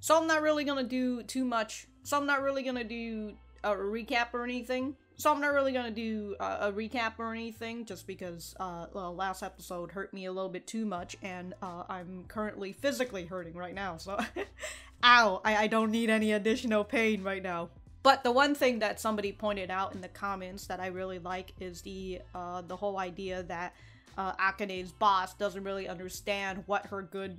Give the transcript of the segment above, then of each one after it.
So I'm not really gonna do too much. So I'm not really gonna do a recap or anything. Just because well, last episode hurt me a little bit too much, and I'm currently physically hurting right now, so ow, I don't need any additional pain right now. But the one thing that somebody pointed out in the comments that I really like is the whole idea that Akane's boss doesn't really understand what her good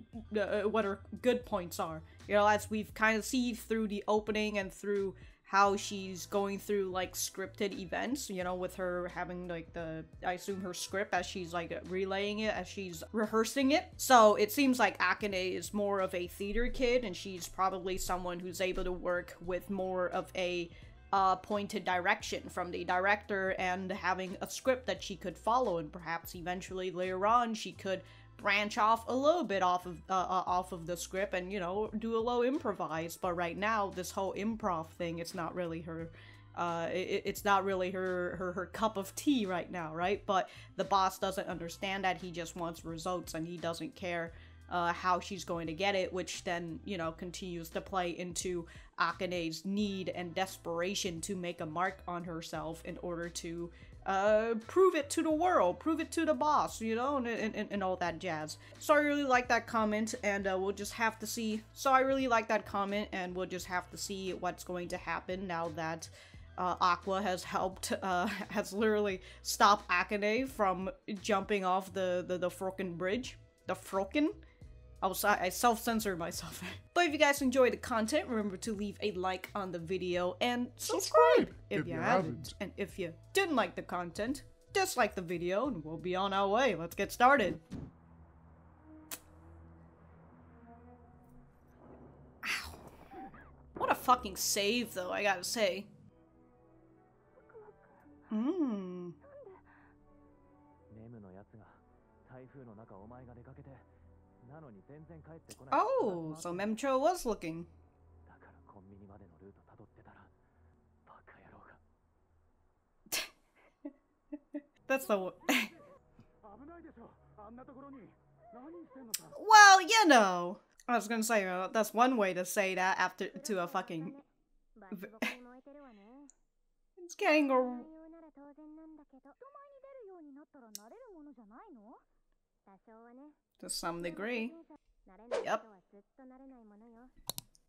points are. You know, as we've kind of seen through the opening and through how she's going through like scripted events, you know, with her having like I assume her script as she's like relaying it, as she's rehearsing it. So it seems like Akane is more of a theater kid, and she's probably someone who's able to work with more of a pointed direction from the director and having a script that she could follow, and perhaps eventually later on she could branch off a little bit off of the script and, you know, do a little improvise. But right now, this whole improv thing, it's not really her it's not really her cup of tea right now, right? But the boss doesn't understand that. He just wants results, and he doesn't care how she's going to get it, which then, you know, continues to play into Akane's need and desperation to make a mark on herself in order to prove it to the world, prove it to the boss, you know, and all that jazz. So I really like that comment, and we'll just have to see. What's going to happen now that Aqua has helped, has literally stopped Akane from jumping off the Froken bridge. The Froken? I self-censored myself. But if you guys enjoyed the content, remember to leave a like on the video and subscribe if you haven't. And if you didn't like the content, dislike the video, and we'll be on our way. Let's get started. Ow. What a fucking save, though, I gotta say. Oh, so MEM-Cho was looking. That's the well, you know. I was gonna say, that's one way to say that after to a fucking it's getting a to some degree. Yep.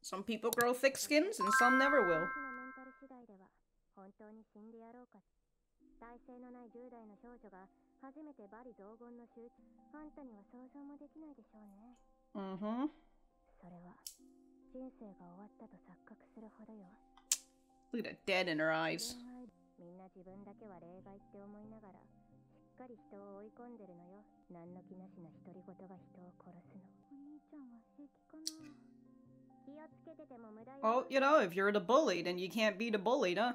Some people grow thick skins and some never will. Mm-hmm. Look at the dead in her eyes. Oh, you know, if you're the bully, then you can't be the bullied, huh?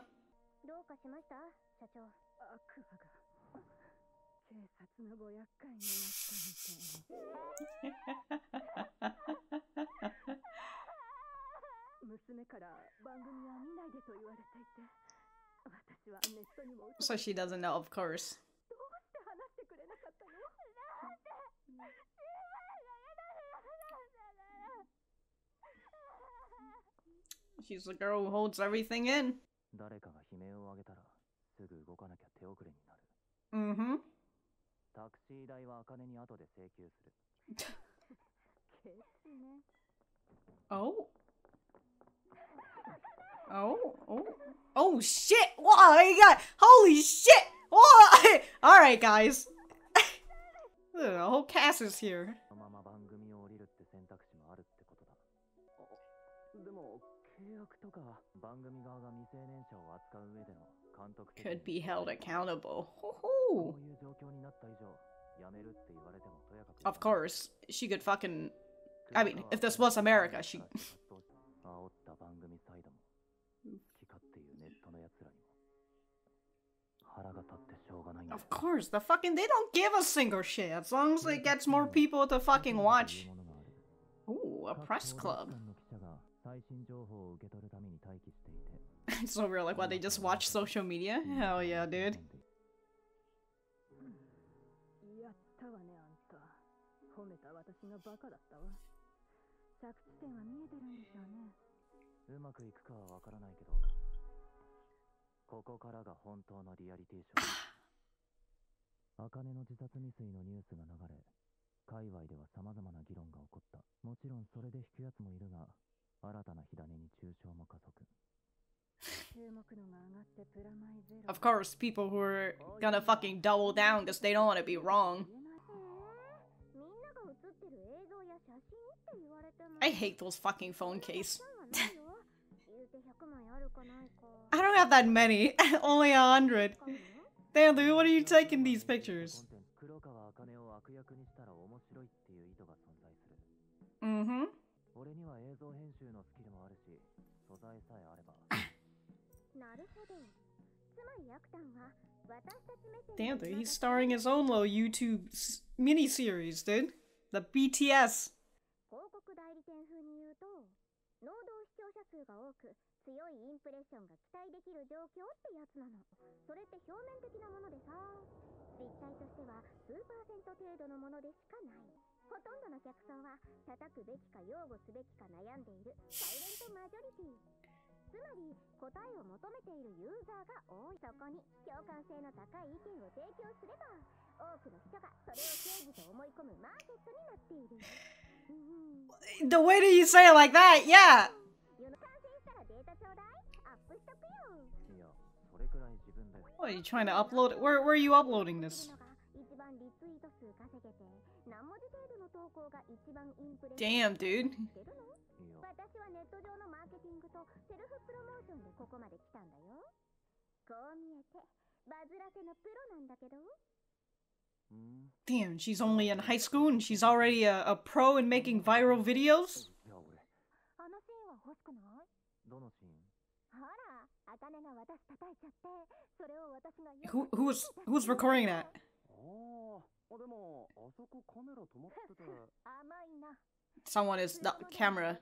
So she doesn't know, of course. She's the girl who holds everything in. Mm-hmm. Oh. Oh shit! Wow, my god! Holy shit! What? Alright, guys. The whole cast is here. Could be held accountable. Of course, she could fucking... I mean, if this was America, she... Of course, they don't give a single shit as long as it gets more people to fucking watch. Ooh, a press club. So real, like, what, they just watch social media? Hell yeah, dude. Akane の自殺未遂のニュースが流れ、界隈では様々な議論が起こった。もちろんそれで引くやつもいるが、新たな火種に中傷も加速。Of course, people who are gonna fucking double down because they don't want to be wrong. I hate those fucking phone cases. I don't have that many. Only 100. Damn, dude, what are you taking these pictures? Mm-hmm. Damn, dude, he's starring his own little YouTube miniseries, dude. The BTS. 強いインプレッションが期待できる状況ってやつなの。それって表面的なものでさ、実態としては数%程度のものでしかない。ほとんどの客層は叩くべきか擁護すべきか悩んでいるサイレントマジョリティ。つまり答えを求めているユーザーが多い。そこに共感性の高い意見を提供すれば、多くの人がそれを正義と思い込むマーケットになっている。The way that you say it like that, yeah. What, are you trying to upload it? Where are you uploading this? Damn, dude. Damn, she's only in high school and she's already a pro in making viral videos? Who's recording that? Someone is the camera.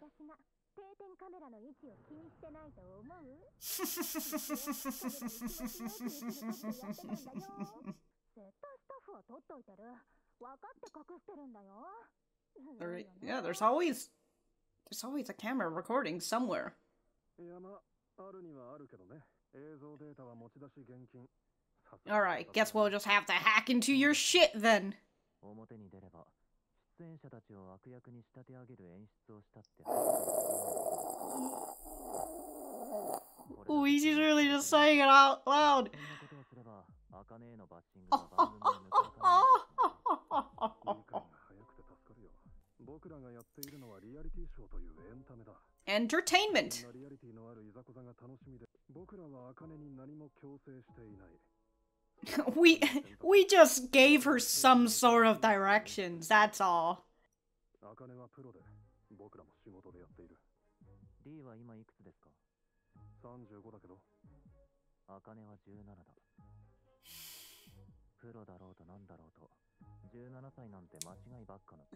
Yeah, there's always a camera recording somewhere. Alright, guess we'll just have to hack into your shit then. Ooh, he's really just saying it out loud. Entertainment. we just gave her some sort of directions, that's all.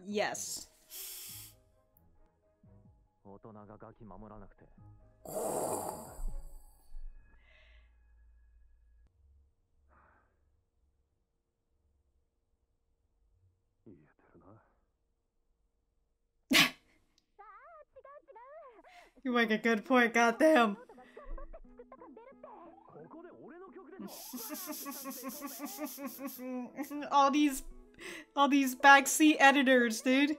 Yes. You make a good point, goddamn. all these backseat editors, dude.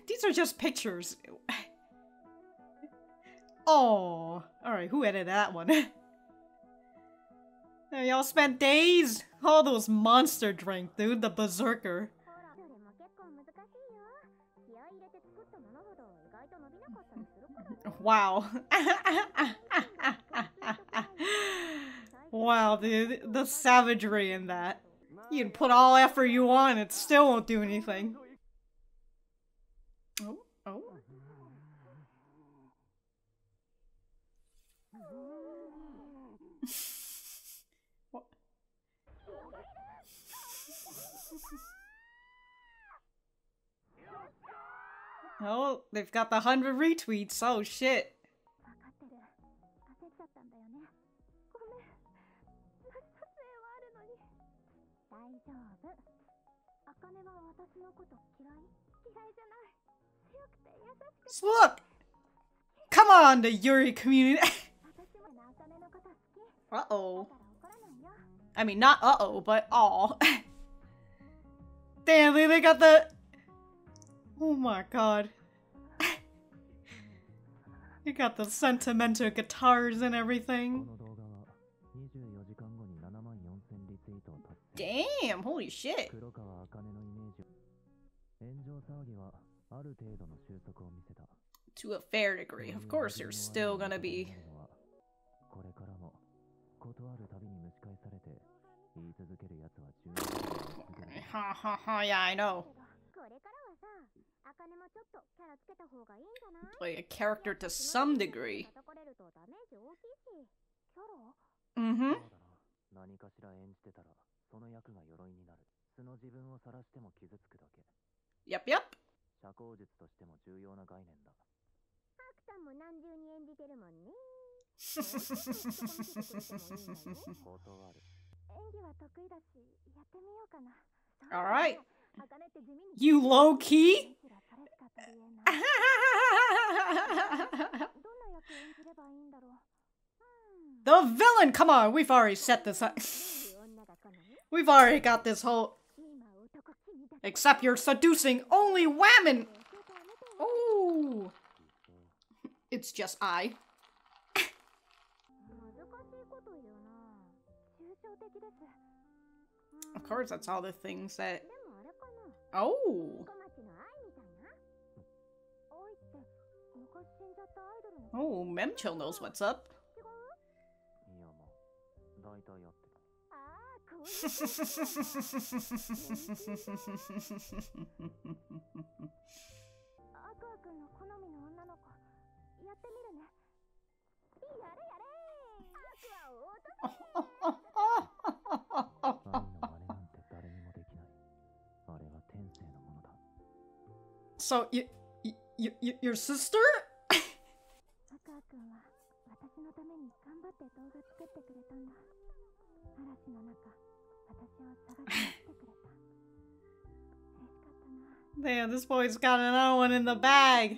These are just pictures. Oh, alright, who edited that one? Y'all spent days? All those monster drink, dude, the berserker. Wow. Wow, dude, the savagery in that. You can put all effort you want, it still won't do anything. Oh, oh. What? Oh, they've got the 100 retweets. Oh shit. 丈夫。茜は私のこと嫌い？嫌いじゃない。強くて優しくて。So look! Come on, the Yuri community! 私も茜のこと好き。Uh-oh. だから怒らないよ。I mean, not uh-oh, but aw. Damn, they got the... Oh my god. They got the sentimental guitars and everything. Damn, holy shit. To a fair degree. Of course, there's still gonna be... Ha ha ha, yeah, I know. Play a character to some degree. Mm-hmm. Yep, yep. Alright. You low-key? The villain! Come on, we've already set this up. We've already got this whole... Except you're seducing only women! Oh! It's just I. Of course, that's all the things that... Oh! Oh, MEM-Cho knows what's up. So, your sister? Damn, this boy's got another one in the bag.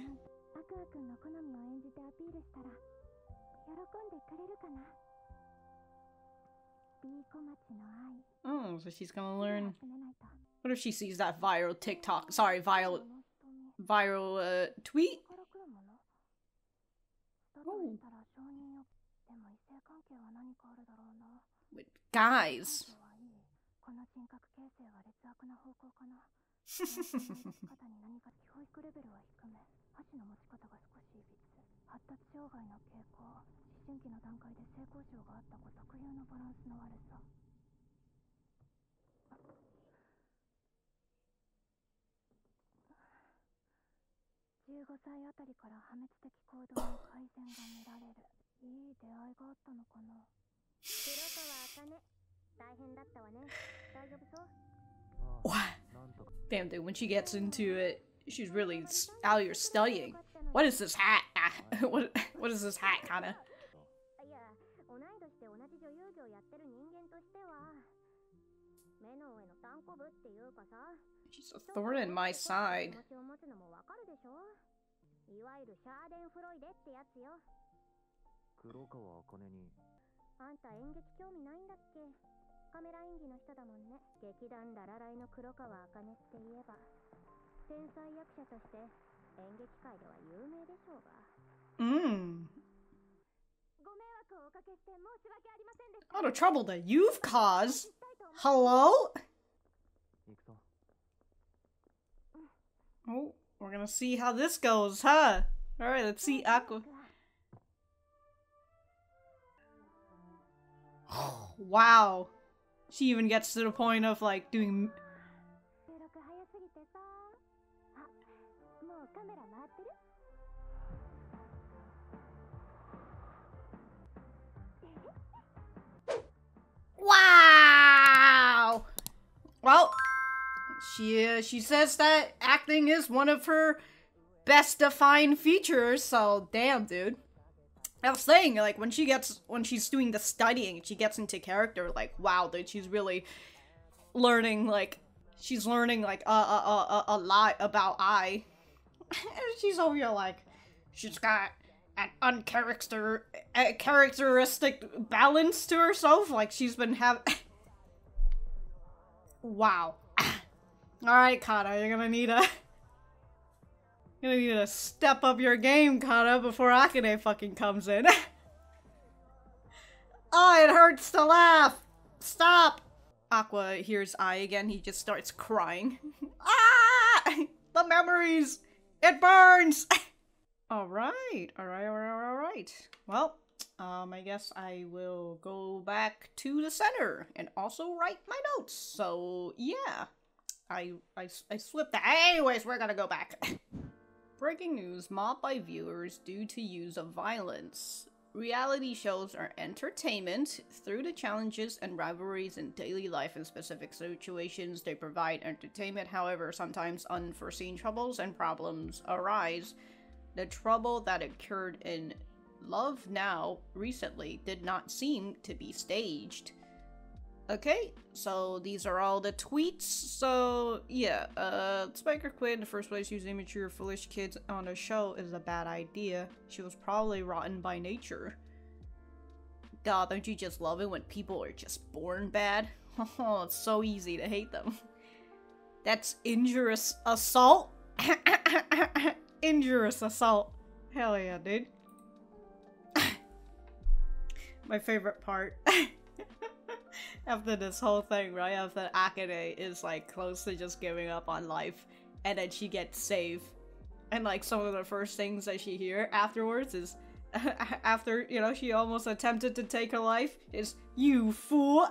Oh, so she's gonna learn. What if she sees that viral TikTok? Sorry, viral tweet? Oh. With guys. What? Damn, dude, when she gets into it, she's really out here studying. What is this hat? What is this hat, Kana? She's a thorn in my side. All the trouble that you've caused? Hello? Oh, we're gonna see how this goes, huh? Alright, let's see Aqua. Wow. She even gets to the point of, like, doing... Wow! Well, she says that acting is one of her best defined features, so damn, dude. I was saying, like, when she's doing the studying, she gets into character, like, wow, dude, she's really learning like a lot about Ai. She's over here like she's got an characteristic balance to herself, like she's been having. Wow. Alright, Kana, you're gonna need to step up your game, Kana, before Akane fucking comes in. Oh, it hurts to laugh! Stop! Aqua hears Ai again, he just starts crying. Ah! The memories! It burns! Alright. Well, I guess I will go back to the center and also write my notes. So, yeah. I slipped that. Anyways, we're gonna go back. Breaking news, mobbed by viewers due to use of violence. Reality shows are entertainment. Through the challenges and rivalries in daily life and specific situations, they provide entertainment. However, sometimes unforeseen troubles and problems arise. The trouble that occurred in Love Now recently did not seem to be staged. Okay, so these are all the tweets. So yeah, Spiker quit in the first place. Using immature, foolish kids on a show is a bad idea. She was probably rotten by nature. God, don't you just love it when people are just born bad? Oh, it's so easy to hate them. That's injurious assault. Injurious assault. Hell yeah, dude. My favorite part. After this whole thing, right? After Akane is like close to just giving up on life, and then she gets saved. And like some of the first things that she hear afterwards is, after, you know, she almost attempted to take her life, is, "You fool."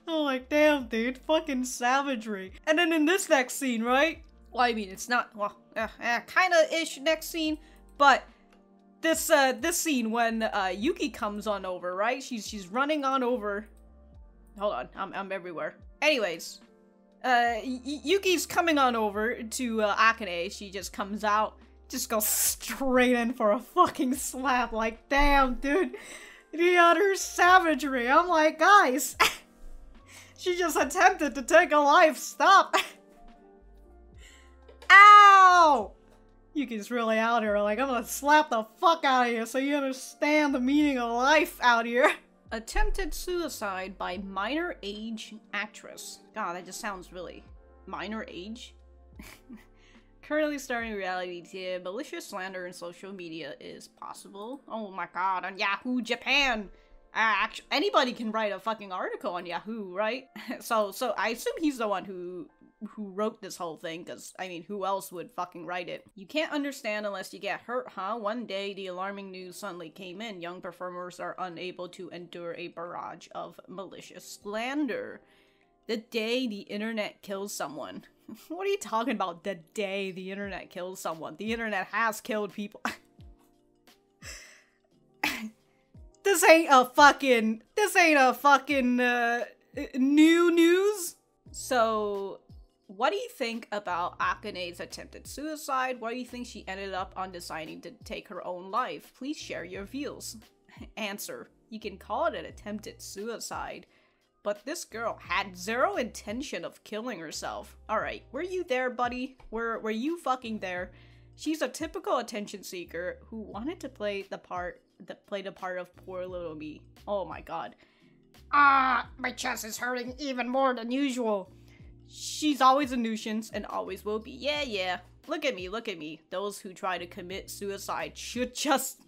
I'm like, damn, dude, fucking savagery. And then in this next scene, right? Well, I mean, it's not, well, kinda-ish next scene, but this scene when, Yuki comes on over, right? She's running on over. Hold on, I'm everywhere. Anyways, Yuki's coming on over to, Akane. She just comes out, just goes straight in for a fucking slap. Like, damn, dude, the utter savagery. I'm like, guys, she just attempted to take a life. Stop. Ow! Yuki's really out here, like, I'm gonna slap the fuck out of you so you understand the meaning of life out here. Attempted suicide by minor age actress. God, that just sounds really minor age. Currently starting reality TV, malicious slander in social media is possible. Oh my god, on Yahoo Japan! Actually, anybody can write a fucking article on Yahoo, right? So I assume he's the one who wrote this whole thing, because, I mean, who else would fucking write it? You can't understand unless you get hurt, huh? One day, the alarming news suddenly came in. Young performers are unable to endure a barrage of malicious slander. The day the internet kills someone. What are you talking about, the day the internet kills someone? The internet has killed people. This ain't a fucking new news. So, what do you think about Akane's attempted suicide? Why do you think she ended up on deciding to take her own life? Please share your views. Answer: you can call it an attempted suicide, but this girl had zero intention of killing herself. Alright, were you there, buddy? Were you fucking there? She's a typical attention seeker who wanted to play the part of poor little me. Oh my god. Ah, my chest is hurting even more than usual. She's always a nuisance and always will be. Yeah. Look at me. Those who try to commit suicide should just...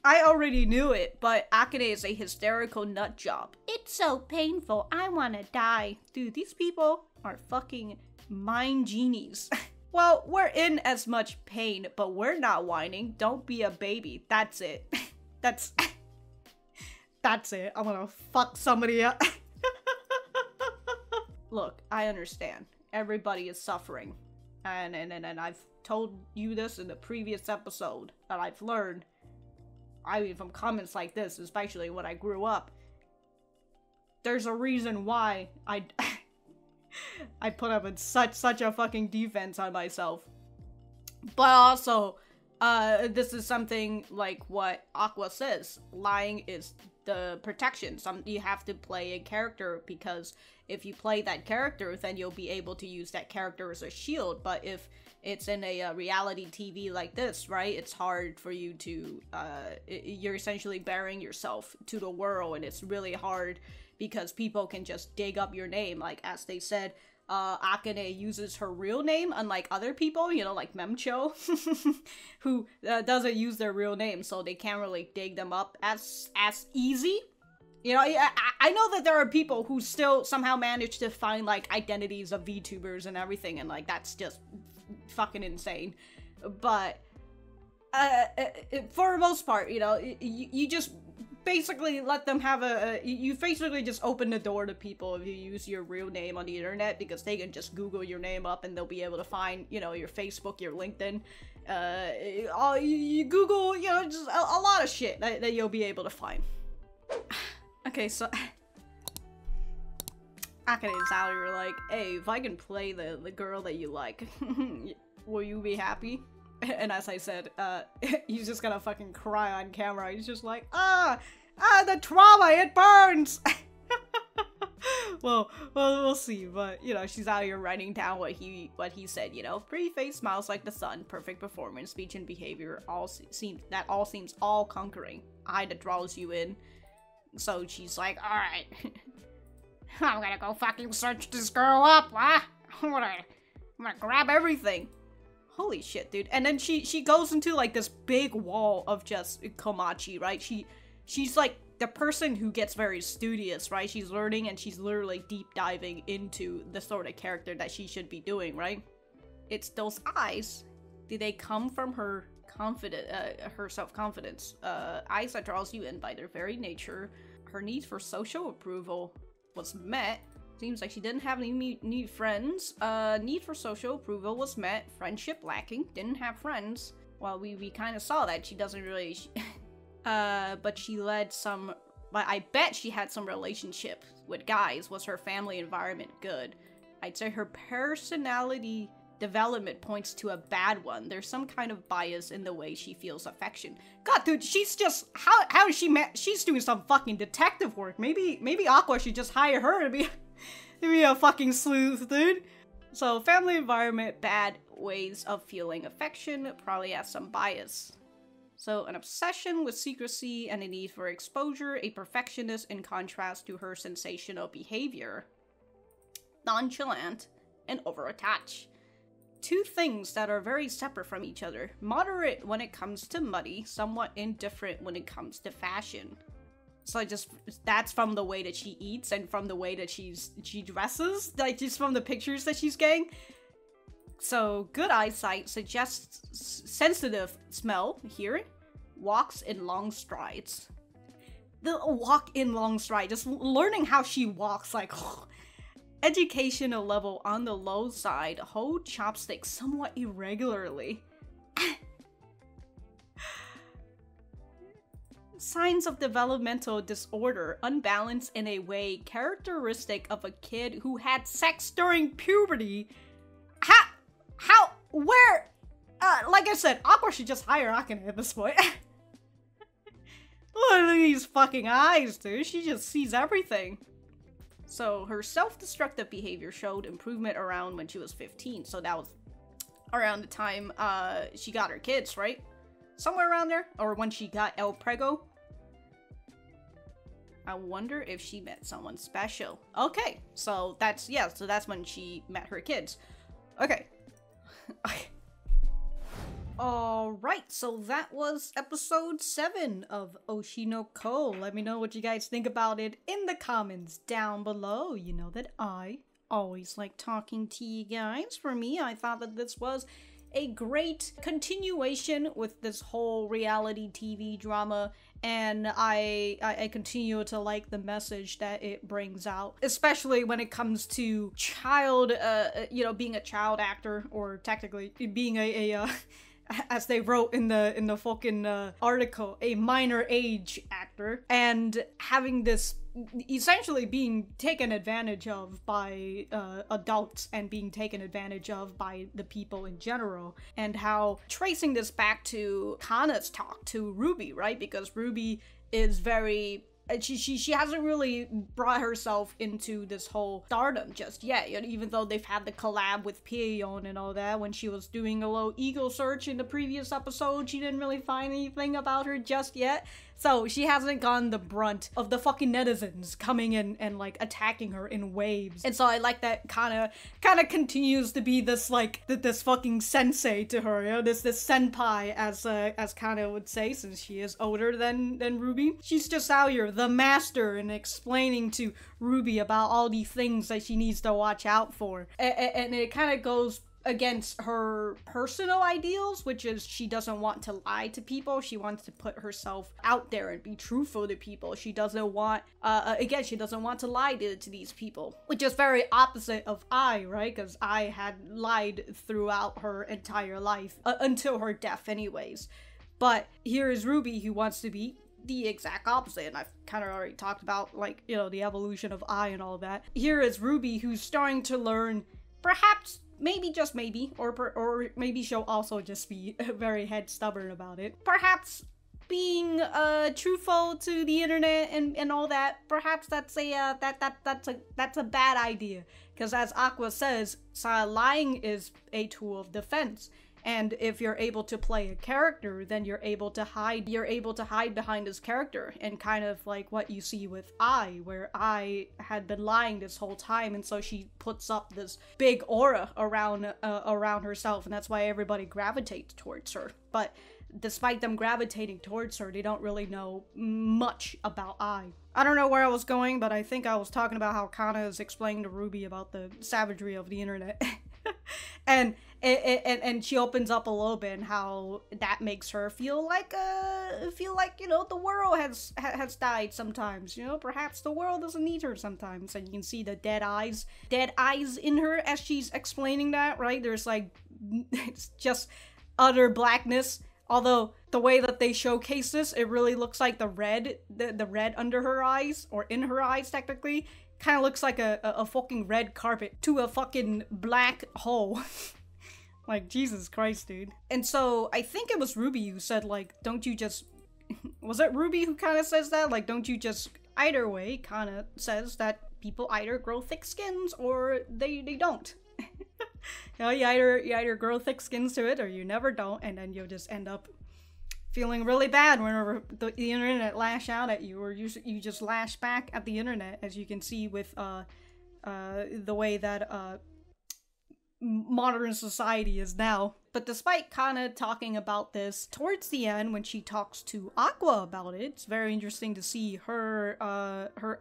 I already knew it, but Akane is a hysterical nut job. It's so painful, I wanna die. Dude, these people are fucking mind genies. Well, we're in as much pain, but we're not whining. Don't be a baby. That's it. That's it. I'm gonna fuck somebody up. Look, I understand. Everybody is suffering. And I've told you this in the previous episode, that I've learned, I mean, from comments like this, especially when I grew up, there's a reason why I put up in such a fucking defense on myself. But also, this is something like what Aqua says. Lying is the protection. You have to play a character, because if you play that character, then you'll be able to use that character as a shield. But if it's in a reality TV like this, right, it's hard for you to, you're essentially bearing yourself to the world, and it's really hard because people can just dig up your name. Like, as they said, Akane uses her real name, unlike other people, you know, like MEM-Cho, who doesn't use their real name, so they can't really dig them up as easy. You know, I know that there are people who still somehow manage to find, like, identities of VTubers and everything, and, like, that's just fucking insane. But, for the most part, you know, you just basically let them have you basically just open the door to people if you use your real name on the internet, because they can just Google your name up and they'll be able to find, you know, your Facebook, your LinkedIn, you Google, you know, just a lot of shit that you'll be able to find. Okay, so Akane and Sally were like, hey, if I can play the girl that you like, will you be happy? And as I said, he's just gonna fucking cry on camera. He's just like, the trauma, it burns! well, we'll see, but, you know, she's out here writing down what he said, you know. Pretty face, smiles like the sun, perfect performance, speech and behavior, all seems all-conquering. Eye that draws you in. So she's like, alright, I'm gonna go fucking search this girl up, huh? I'm gonna grab everything. Holy shit, dude. And then she goes into, like, this big wall of just Komachi, right? She's like the person who gets very studious, right? She's learning and she's literally deep diving into the sort of character that she should be doing, right? It's those eyes. Do they come from her her self-confidence? Eyes that draws you in by their very nature. Her need for social approval was met. Seems like she didn't have any need friends. Need for social approval was met. Friendship lacking. Didn't have friends. Well, we kind of saw that. She doesn't really... but she led some... But I bet she had some relationship with guys. Was her family environment good? I'd say her personality development points to a bad one. There's some kind of bias in the way she feels affection. God, dude, she's just... How is she... She's doing some fucking detective work. Maybe Aqua should just hire her to be... to be a fucking sleuth, dude. So, family environment, bad ways of feeling affection, probably has some bias. So, an obsession with secrecy and a need for exposure, a perfectionist in contrast to her sensational behavior. Nonchalant and overattached. Two things that are very separate from each other. Moderate when it comes to money, somewhat indifferent when it comes to fashion. So that's from the way that she eats and from the way that she dresses, like just from the pictures that she's getting. So good eyesight suggests sensitive smell, hearing, walks in long strides. The walk in long stride, just learning how she walks, like educational level on the low side, hold chopsticks somewhat irregularly. Signs of developmental disorder, unbalanced in a way characteristic of a kid who had sex during puberty. How, where? Like I said, Aqua should just hire Akane at this point. Look at these fucking eyes, dude. She just sees everything. So her self-destructive behavior showed improvement around when she was 15. So that was around the time she got her kids, right? Somewhere around there, or when she got El Prego. I wonder if she met someone special. Okay, so that's, yeah, so that's when she met her kids. Okay. Alright, so that was episode 7 of Oshi no Ko. Let me know what you guys think about it in the comments down below. You know that I always like talking to you guys. For me, I thought that this was a great continuation with this whole reality TV drama, and I continue to like the message that it brings out, especially when it comes to child, you know, being a child actor, or technically being a as they wrote in the fucking article, a minor age actor, and having this essentially being taken advantage of by adults and being taken advantage of by the people in general, and how tracing this back to Kana's talk to Ruby, right? Because Ruby is very she hasn't really brought herself into this whole stardom just yet, even though they've had the collab with Pyeon and all that. When she was doing a little ego search in the previous episode, she didn't really find anything about her just yet. So she hasn't gotten the brunt of the fucking netizens coming in and like attacking her in waves. And so I like that Kana kind of continues to be this like this fucking sensei to her, you know, this senpai as Kana would say, since she is older than Ruby. She's just out here, the master, and explaining to Ruby about all these things that she needs to watch out for. And it kind of goes against her personal ideals, which is she doesn't want to lie to people. She wants to put herself out there and be truthful to people. She doesn't want, again, she doesn't want to lie to these people, which is very opposite of I, right? Because I had lied throughout her entire life, until her death anyways. But here is Ruby, who wants to be the exact opposite, and I've kind of already talked about, like, you know, the evolution of I and all that. Here is Ruby, who's starting to learn, perhaps, maybe, just maybe, or maybe she'll also just be very head stubborn about it. Perhaps being truthful to the internet and all that, perhaps that's a bad idea. Because as Aqua says, lying is a tool of defense. And if you're able to play a character, then you're able to hide behind this character, and kind of like what you see with I, where I had been lying this whole time, and so she puts up this big aura around herself, and that's why everybody gravitates towards her. But despite them gravitating towards her, they don't really know much about I. I don't know where I was going, but I think I was talking about how Kana is explaining to Ruby about the savagery of the internet. and she opens up a little bit and how that makes her feel like you know, the world has died sometimes, you know, perhaps the world doesn't need her sometimes. And you can see the dead eyes in her as she's explaining that, right? There's like, it's just utter blackness. Although the way that they showcase this, it really looks like the red under her eyes, or in her eyes technically, kind of looks like a fucking red carpet to a fucking black hole. Like, Jesus Christ, dude. And so I think it was Ruby who said, like, don't you just... Was it Ruby who kind of says that? Like, don't you just... Either way, Kana says that people either grow thick skins or they don't. You know, you either grow thick skins to it or you never don't, and then you'll just end up feeling really bad whenever the internet lash out at you, or you just lash back at the internet, as you can see with the way that modern society is now. But despite Kana talking about this, towards the end when she talks to Aqua about it, it's very interesting to see her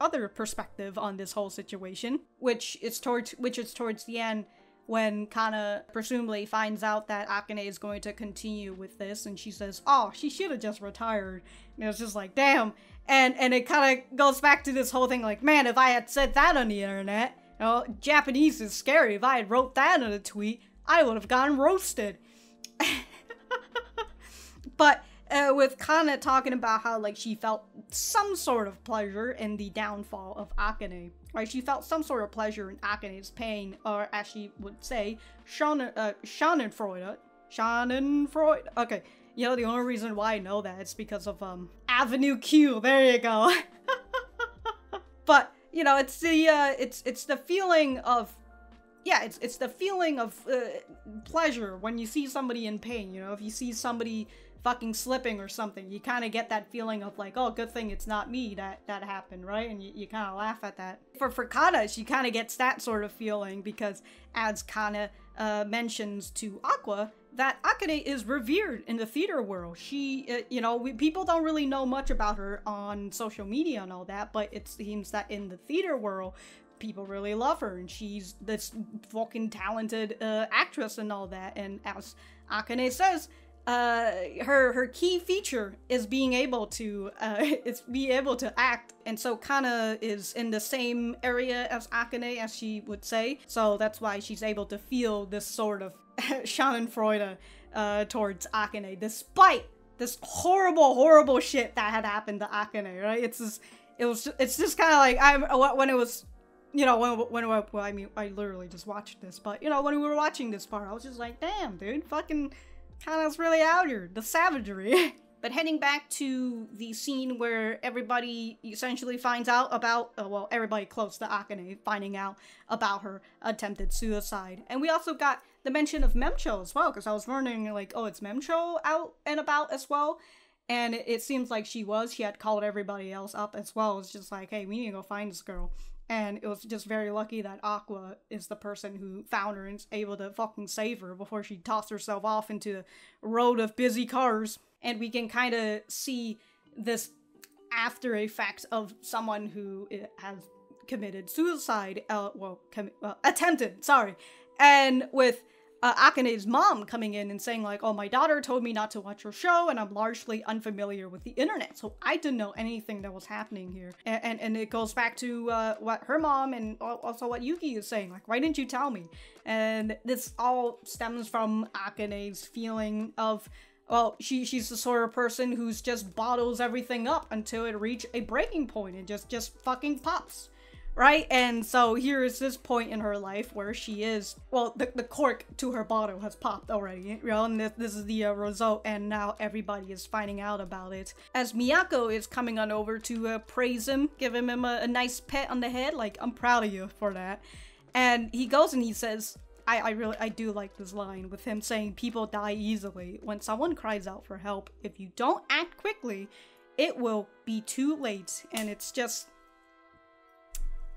other perspective on this whole situation, which is towards the end, when Kana presumably finds out that Akane is going to continue with this, and she says, oh, she should have just retired. And it's just like, damn. And it kind of goes back to this whole thing, like, man, if I had said that on the internet, you know, Japanese is scary. If I had wrote that in a tweet, I would have gotten roasted. But with Kana talking about how, like, she felt some sort of pleasure in the downfall of Akane. Right, she felt some sort of pleasure in Akane's pain, or as she would say, Schadenfreude. Schadenfreude. Okay, you know, the only reason why I know that is because of Avenue Q. There you go. But you know, it's the feeling of, yeah, it's the feeling of pleasure when you see somebody in pain. You know, if you see somebody fucking slipping or something, you kind of get that feeling of like, oh, good thing it's not me that happened, right? And you kind of laugh at that. For Kana, she kind of gets that sort of feeling because, as Kana mentions to Aqua, that Akane is revered in the theater world. She, you know, people don't really know much about her on social media and all that, but it seems that in the theater world, people really love her, and she's this fucking talented actress and all that. And as Akane says, her key feature is being able to act, and so Kana is in the same area as Akane, as she would say, so that's why she's able to feel this sort of Schadenfreude towards Akane, despite this horrible shit that had happened to Akane, right? It's just kind of like, when it was, you know, well, I mean, I literally just watched this, but you know, when we were watching this part, I was just like, damn, dude, fucking Kana's really out here, the savagery. But heading back to the scene where everybody essentially finds out about, well, everybody close to Akane finding out about her attempted suicide. And we also got the mention of MEM-Cho as well, because I was wondering, like, oh, it's MEM-Cho out and about as well? And it seems like she had called everybody else up as well. It's just like, hey, we need to go find this girl. And it was just very lucky that Aqua is the person who found her and is able to fucking save her before she tossed herself off into the road of busy cars. And we can kind of see this after effects of someone who has committed suicide, attempted, sorry. And with Akane's mom coming in and saying like, oh, my daughter told me not to watch your show and I'm largely unfamiliar with the internet, so I didn't know anything that was happening here. And it goes back to what her mom and also what Yuki is saying, like, why didn't you tell me? And this all stems from Akane's feeling of, well, she's the sort of person who's just bottles everything up until it reaches a breaking point and just fucking pops. Right? And so here is this point in her life where she is, well, the cork to her bottle has popped already, you know, and this is the result, and now everybody is finding out about it. As Miyako is coming on over to praise him, giving him a nice pet on the head, like, I'm proud of you for that. And he goes and he says, I do like this line with him saying, people die easily. When someone cries out for help, if you don't act quickly, it will be too late. And it's just,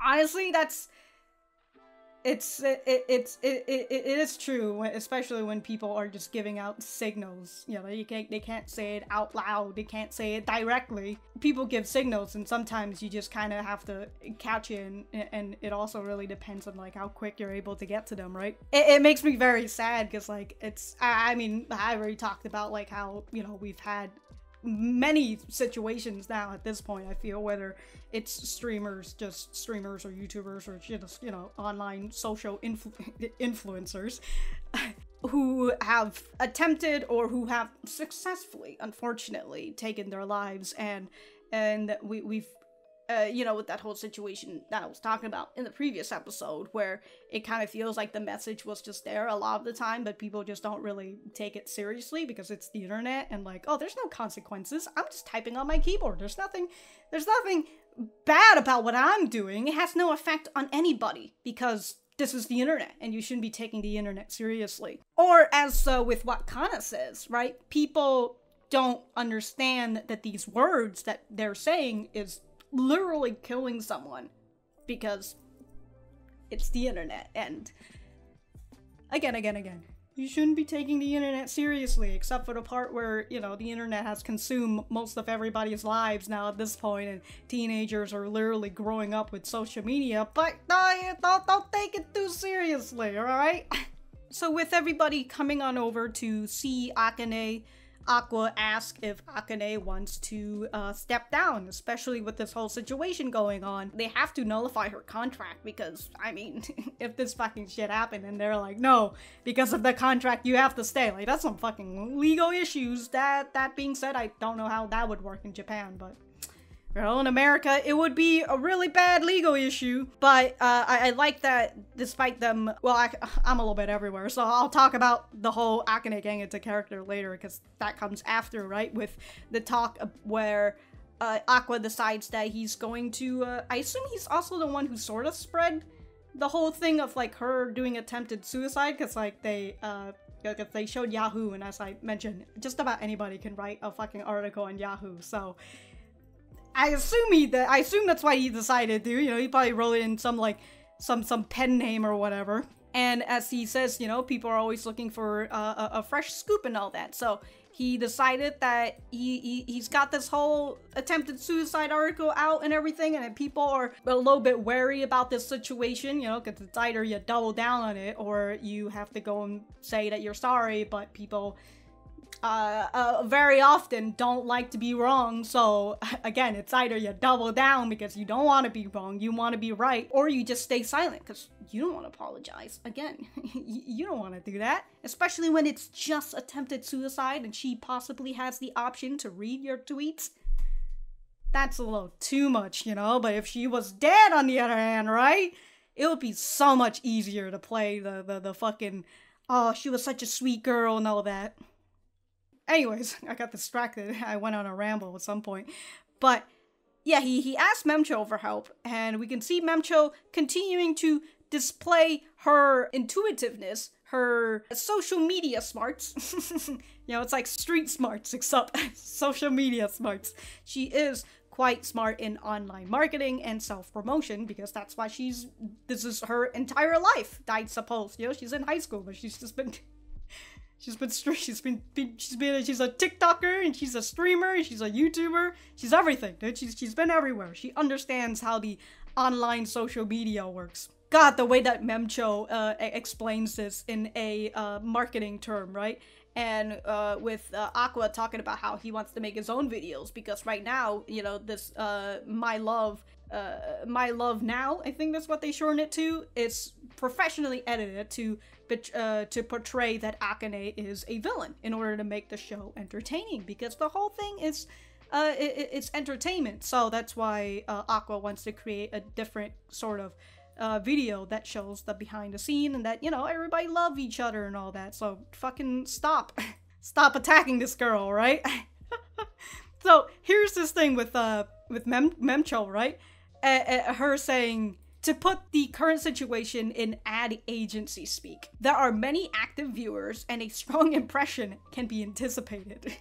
honestly, it is true, especially when people are just giving out signals. You know, they can't say it out loud, they can't say it directly. People give signals, and sometimes you just kind of have to catch it, and it also really depends on like how quick you're able to get to them, right? It makes me very sad because like I mean, I already talked about like how, you know, we've had many situations now at this point, I feel, whether it's streamers or YouTubers or just, you know, online social influencers who have attempted or who have successfully, unfortunately, taken their lives, and we've you know, with that whole situation that I was talking about in the previous episode, where it kind of feels like the message was just there a lot of the time, but people just don't really take it seriously because it's the internet and like, oh, there's no consequences. I'm just typing on my keyboard. There's nothing bad about what I'm doing. It has no effect on anybody because this is the internet and you shouldn't be taking the internet seriously. Or as with what Kana says, right? People don't understand that these words that they're saying is literally killing someone because it's the internet. And again, you shouldn't be taking the internet seriously, except for the part where, you know, the internet has consumed most of everybody's lives now at this point, and teenagers are literally growing up with social media. But don't take it too seriously, all right? So with everybody coming on over to see Akane, Aqua asks if Akane wants to step down, especially with this whole situation going on. They have to nullify her contract because, I mean, if this fucking shit happened and they're like, no, because of the contract you have to stay, like, that's some fucking legal issues. That being said, I don't know how that would work in Japan, but, you know, in America, it would be a really bad legal issue. But I like that despite them, well, I'm a little bit everywhere, so I'll talk about the whole Akane getting into character later, because that comes after, right? With the talk where Aqua decides that he's going to, I assume he's also the one who sort of spread the whole thing of, like, her doing attempted suicide, because, like, they showed Yahoo, and as I mentioned, just about anybody can write a fucking article on Yahoo, so I assume that's why he decided to, you know, he probably wrote it in some, like, some pen name or whatever. And as he says, you know, people are always looking for a fresh scoop and all that. So he decided that he's got this whole attempted suicide article out and everything, and people are a little bit wary about this situation, you know, because it's either you double down on it or you have to go and say that you're sorry, but people very often don't like to be wrong. So again, it's either you double down because you don't want to be wrong, you want to be right, or you just stay silent because you don't want to apologize. Again, you don't want to do that, especially when it's just attempted suicide and she possibly has the option to read your tweets. That's a little too much, you know. But if she was dead, on the other hand, right, it would be so much easier to play the fucking, oh, she was such a sweet girl and all that. Anyways, I got distracted. I went on a ramble at some point. But yeah, he asked MEM-Cho for help, and we can see MEM-Cho continuing to display her intuitiveness, her social media smarts. You know, it's like street smarts, except social media smarts. She is quite smart in online marketing and self-promotion, because that's why this is her entire life, I suppose. You know, she's in high school, but she's a TikToker, and she's a streamer, and she's a YouTuber. She's everything, dude. She's been everywhere. She understands how the online social media works. God, the way that MEM-Cho explains this in a marketing term, right? And with Aqua talking about how he wants to make his own videos, because right now, you know, this My Love Now, I think that's what they shorten it to, it's professionally edited to portray that Akane is a villain in order to make the show entertaining, because the whole thing is it's entertainment. So that's why Aqua wants to create a different sort of video that shows the behind the scene, and that, you know, everybody love each other and all that. So fucking stop attacking this girl, right? So here's this thing with MEM-Cho, right? Her saying, to put the current situation in ad agency speak, there are many active viewers and a strong impression can be anticipated.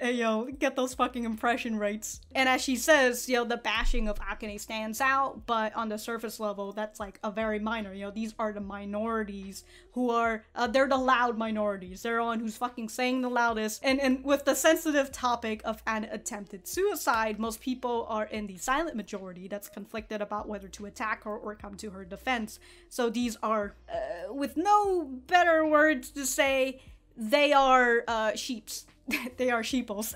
Hey, yo, get those fucking impression rates. And as she says, you know, the bashing of Akane stands out, but on the surface level, that's like a very minor. You know, these are the minorities who are, they're the loud minorities. They're the one who's fucking saying the loudest. And with the sensitive topic of an attempted suicide, most people are in the silent majority that's conflicted about whether to attack her or come to her defense. So these are, with no better words to say, they are sheeps. They are sheeples.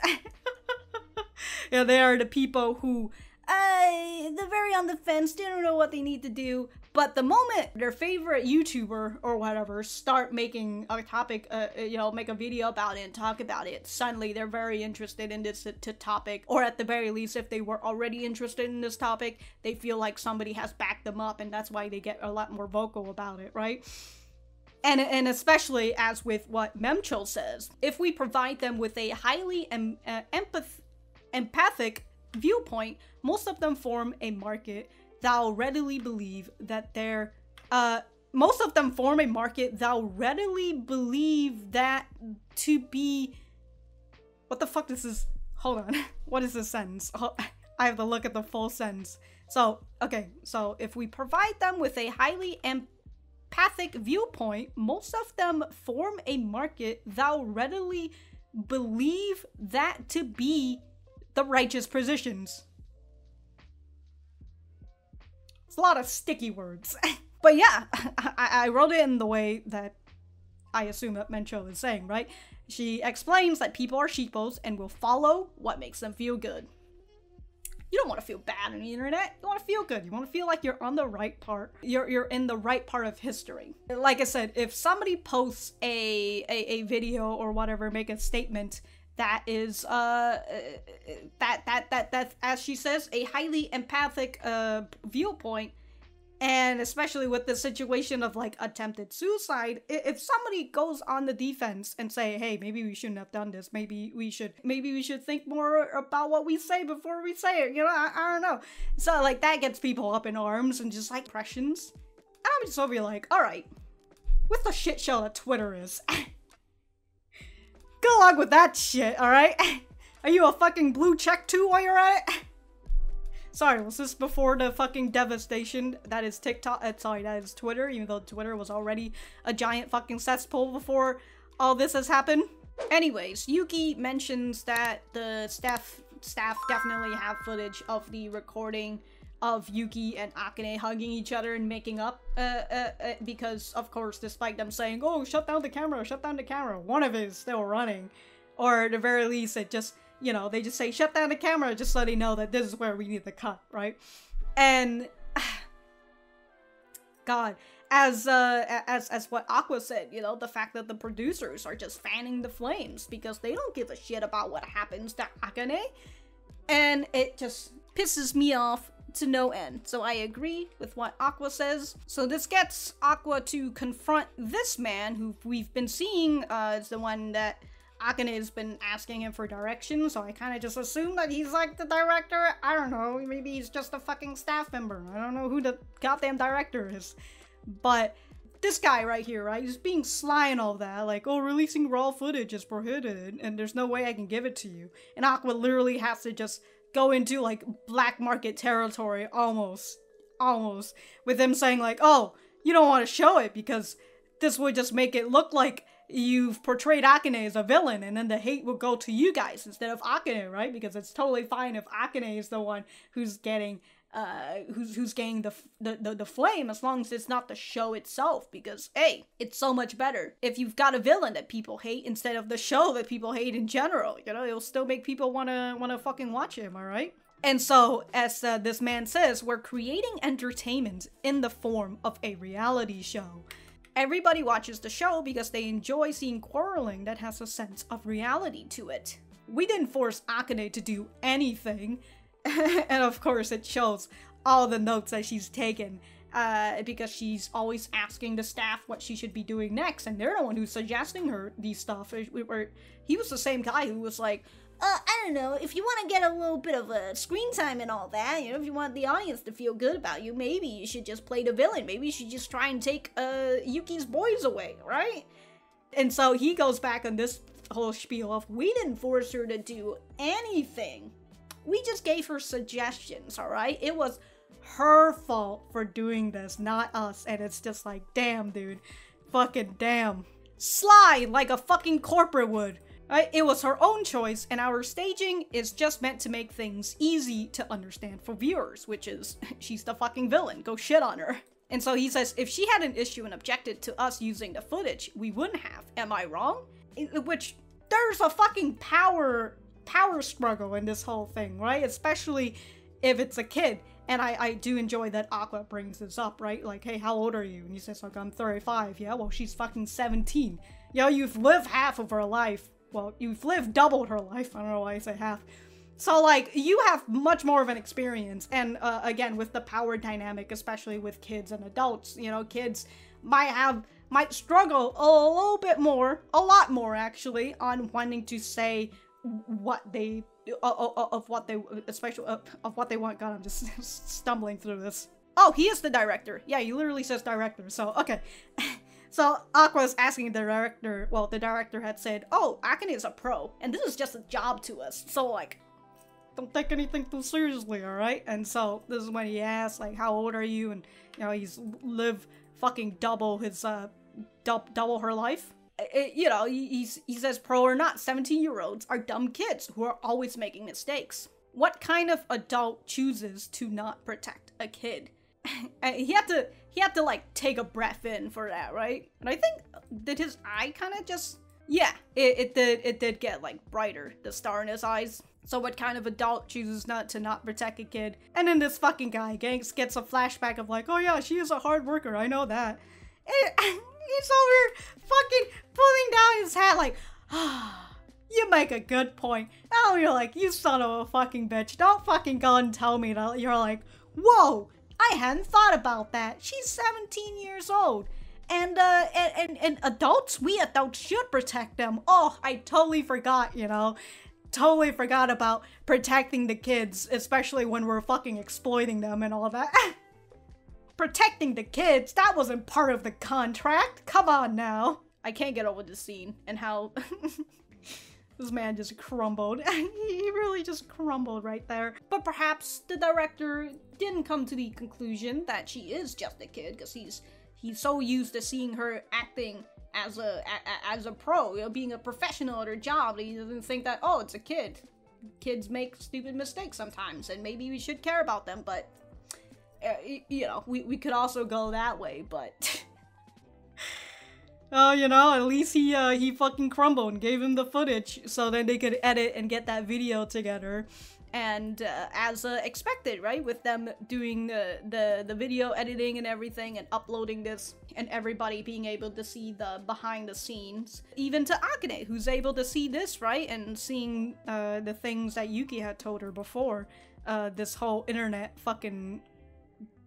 Yeah, they are the people who, they're very on the fence, they don't know what they need to do. But the moment their favorite YouTuber or whatever start making a topic, you know, make a video about it and talk about it, suddenly they're very interested in this topic. Or at the very least, if they were already interested in this topic, they feel like somebody has backed them up, and that's why they get a lot more vocal about it, right? And especially as with what MEM-Cho says, if we provide them with a highly empathic viewpoint, most of them form a market that'll readily believe that they're, most of them form a market that'll readily believe that to be, what the fuck is this? Hold on, what is this sentence? I have to look at the full sentence. So, okay, so if we provide them with a highly empathic viewpoint, most of them form a market that'll readily believe that to be the righteous positions. It's a lot of sticky words. But yeah, I wrote it in the way that I assume that MEM-Cho is saying, right? She explains that people are sheepos and will follow what makes them feel good. You don't want to feel bad on the internet. You want to feel good. You want to feel like you're on the right part. You're in the right part of history. Like I said, if somebody posts a video or whatever, make a statement that is that as she says, a highly empathic viewpoint, and especially with the situation of like attempted suicide, if somebody goes on the defense and say, hey, maybe we shouldn't have done this, maybe we should think more about what we say before we say it, you know, I don't know. So like that gets people up in arms and just like impressions. And I'm just over like, all right, with the shit show that Twitter is, go along with that shit, all right? Are you a fucking blue check too while you're at it? Sorry, was this before the fucking devastation that is TikTok? Sorry, that is Twitter, even though Twitter was already a giant fucking cesspool before all this has happened. Anyways, Yuki mentions that the staff definitely have footage of the recording of Yuki and Akane hugging each other and making up, because, of course, despite them saying, oh, shut down the camera, one of it is still running. Or at the very least, it just, you know, they just say, shut down the camera, just so they know that this is where we need to cut, right? And, God, as what Aqua said, you know, the fact that the producers are just fanning the flames because they don't give a shit about what happens to Akane, and it just pisses me off to no end. So I agree with what Aqua says. So this gets Aqua to confront this man who we've been seeing is the one that Akane has been asking him for directions, so I kind of just assume that he's like the director. I don't know, maybe he's just a fucking staff member. I don't know who the goddamn director is. But this guy right here, right, he's being sly and all that, like, oh, releasing raw footage is prohibited, and there's no way I can give it to you. And Aqua literally has to just go into, like, black market territory, almost, with him saying, like, oh, you don't want to show it because this would just make it look like you've portrayed Akane as a villain, and then the hate will go to you guys instead of Akane, right? Because it's totally fine if Akane is the one who's getting who's getting the flame, as long as it's not the show itself, because hey, it's so much better if you've got a villain that people hate instead of the show that people hate in general. You know, it'll still make people wanna fucking watch it, am I right? And so, as this man says, we're creating entertainment in the form of a reality show. Everybody watches the show because they enjoy seeing quarreling that has a sense of reality to it. We didn't force Akane to do anything, and of course it shows all the notes that she's taken, because she's always asking the staff what she should be doing next, and they're the one who's suggesting her these stuff. He was the same guy who was like, I don't know, if you want to get a little bit of screen time and all that, you know, if you want the audience to feel good about you, maybe you should just play the villain. Maybe you should just try and take Yuki's boys away, right? And so he goes back on this whole spiel of, we didn't force her to do anything. We just gave her suggestions, alright? It was her fault for doing this, not us. And it's just like, damn, dude. Fucking damn. Sly like a fucking corporate would. Right? It was her own choice, and our staging is just meant to make things easy to understand for viewers, which is, she's the fucking villain, go shit on her. And so he says, if she had an issue and objected to us using the footage, we wouldn't have. Am I wrong? Which, there's a fucking power struggle in this whole thing, right? Especially if it's a kid. And I do enjoy that Aqua brings this up, right? Like, hey, how old are you? And he says, like, I'm 35. Yeah, well, she's fucking 17. Yo, you've lived half of her life. Well, you've lived double her life. I don't know why I say half. So, like, you have much more of an experience. And, again, with the power dynamic, especially with kids and adults, you know, kids might struggle a little bit more, a lot more, actually, on wanting to say what they, of what they want. God, I'm just stumbling through this. Oh, he is the director. Yeah, he literally says director, so, okay. So, Aqua's asking the director, well, the director had said, oh, Akane is a pro, and this is just a job to us, so, like, don't take anything too seriously, alright? And so, this is when he asks, like, how old are you? And, you know, he's lived fucking double his, double her life. You know, he says, pro or not, 17-year-olds are dumb kids who are always making mistakes. What kind of adult chooses to not protect a kid? He had to like take a breath in for that, right? And I think, did his eye kind of just, yeah, it did get like brighter, the star in his eyes. So what kind of adult chooses not to protect a kid? And then this fucking guy gets a flashback of like, oh yeah, she is a hard worker, I know that. And he's over fucking pulling down his hat like, ah, you make a good point. Oh, you're like, you son of a fucking bitch, don't fucking go and tell me that. You're like, whoa, I hadn't thought about that. She's 17 years old. And adults, we adults should protect them. Oh, I totally forgot, you know. Totally forgot about protecting the kids, especially when we're fucking exploiting them and all that. Protecting the kids, that wasn't part of the contract. Come on now. I can't get over this scene and how this man just crumbled. He really just crumbled right there. But perhaps the director didn't come to the conclusion that she is just a kid, because he's so used to seeing her acting as a pro, you know, being a professional at her job, that he doesn't think that, oh, it's a kid. Kids make stupid mistakes sometimes, and maybe we should care about them, but you know, we could also go that way, but you know, at least he fucking crumbled and gave him the footage so then they could edit and get that video together. And as expected, right, with them doing the video editing and everything and uploading this, and everybody being able to see the behind the scenes, even to Akane, who's able to see this, right, and seeing the things that Yuki had told her before, this whole internet fucking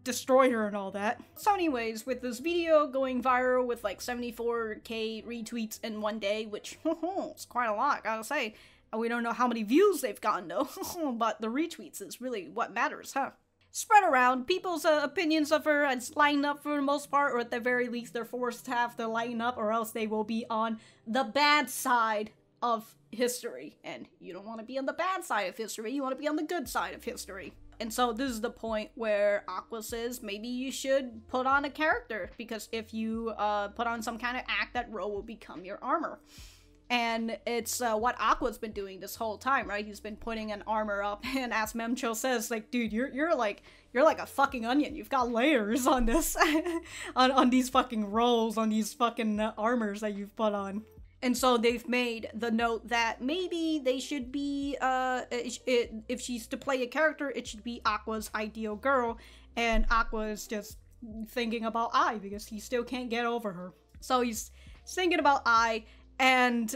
destroyed her and all that. So anyways, with this video going viral with like 74k retweets in one day, which it's quite a lot, gotta say. We don't know how many views they've gotten though, but the retweets is really what matters, huh? Spread around, people's opinions of her as lighten up for the most part, or at the very least they're forced to have to lighten up, or else they will be on the bad side of history. And you don't want to be on the bad side of history, you want to be on the good side of history. And so this is the point where Aqua says maybe you should put on a character, because if you put on some kind of act, that role will become your armor. And it's what Aqua's been doing this whole time, right? He's been putting an armor up, and as MEM-Cho says, like, dude, you're like a fucking onion. You've got layers on this, on these fucking roles, on these fucking armors that you've put on. And so they've made the note that maybe they should be, if she's to play a character, it should be Aqua's ideal girl, and Aqua is just thinking about Ai, because he still can't get over her. So he's thinking about Ai, and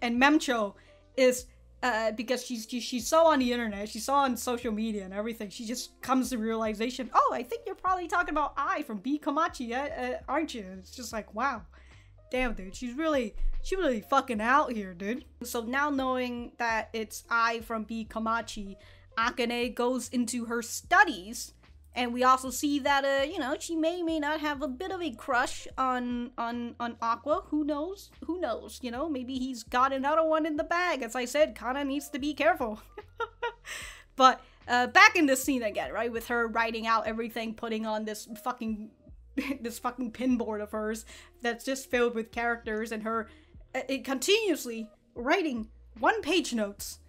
MEM-Cho is, because she's so on the internet, she's so on social media and everything, she just comes to the realization, oh, I think you're probably talking about Ai from B Komachi, aren't you? It's just like, wow. Damn, dude, she's really fucking out here, dude. So now knowing that it's Ai from B Komachi, Akane goes into her studies, and we also see that, you know, she may not have a bit of a crush on Aqua. Who knows? Who knows? You know, maybe he's got another one in the bag. As I said, Kana needs to be careful. But back in this scene again, right, with her writing out everything, putting on this fucking pinboard of hers that's just filled with characters, and her continuously writing one-page notes